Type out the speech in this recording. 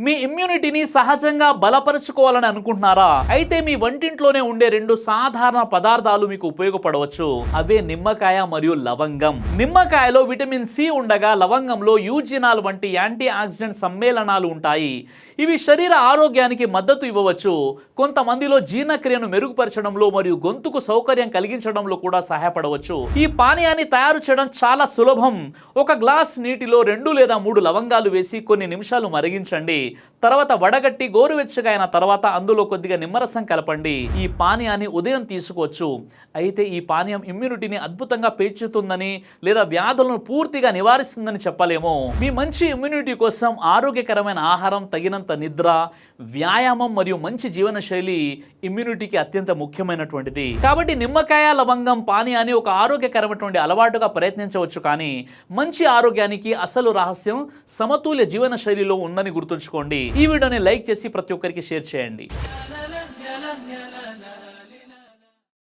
మీ ఇమ్యూనిటీని సహజంగా బలపరుచుకోవాలని అనుకుంటున్నారా? అయితే మీ వంటింట్లోనే ఉండే రెండు సాధారణ పదార్థాలు మీకు ఉపయోగపడవచ్చు. అవే నిమ్మకాయ మరియు లవంగం. నిమ్మకాయలో విటమిన్ సి ఉండగా లవంగంలో యూజినాల్ వంటి యాంటీ ఆక్సిడెంట్ సమ్మేళనాలు ఉంటాయి. ఇవి శరీర ఆరోగ్యానికి మద్దతు ఇవ్వవచ్చు. కొంతమందిలో జీర్ణక్రియను మెరుగుపరచడంలో మరియు గొంతుకు సౌకర్యం కలిగించడంలో కూడా సహాయపడవచ్చు. ఈ పానీయాన్ని తయారు చేయడం చాలా సులభం. ఒక గ్లాస్ నీటిలో 2 లేదా 3 లవంగాలు వేసి కొన్ని నిమిషాలు మరిగించండి. తర్వాత వడగట్టి గోరువెచ్చగా అయిన తర్వాత అందులో కొద్దిగా నిమ్మరసం కలపండి. ఈ పానీయాన్ని ఉదయం తీసుకోవచ్చు. అయితే ఈ పానీయం ఇమ్యూనిటీని అద్భుతంగా పెంచుతుందని లేదా వ్యాధులను పూర్తిగా నివారిస్తుందని చెప్పలేము. మీ మంచి ఇమ్యూనిటీ కోసం ఆరోగ్యకరమైన ఆహారం, తగినంత నిద్ర, వ్యాయామం మరియు మంచి జీవన శైలి ఇమ్యూనిటీకి అత్యంత ముఖ్యమైనటువంటిది. కాబట్టి నిమ్మకాయ లవంగం పానీయాన్ని ఒక ఆరోగ్యకరమైనటువంటి అలవాటుగా ప్రయత్నించవచ్చు. కానీ మంచి ఆరోగ్యానికి అసలు రహస్యం సమతుల్య జీవన శైలిలో ఉందని గుర్తుంచుకోండి. ఈ వీడియోని లైక్ చేసి ప్రతి ఒక్కరికి షేర్ చేయండి.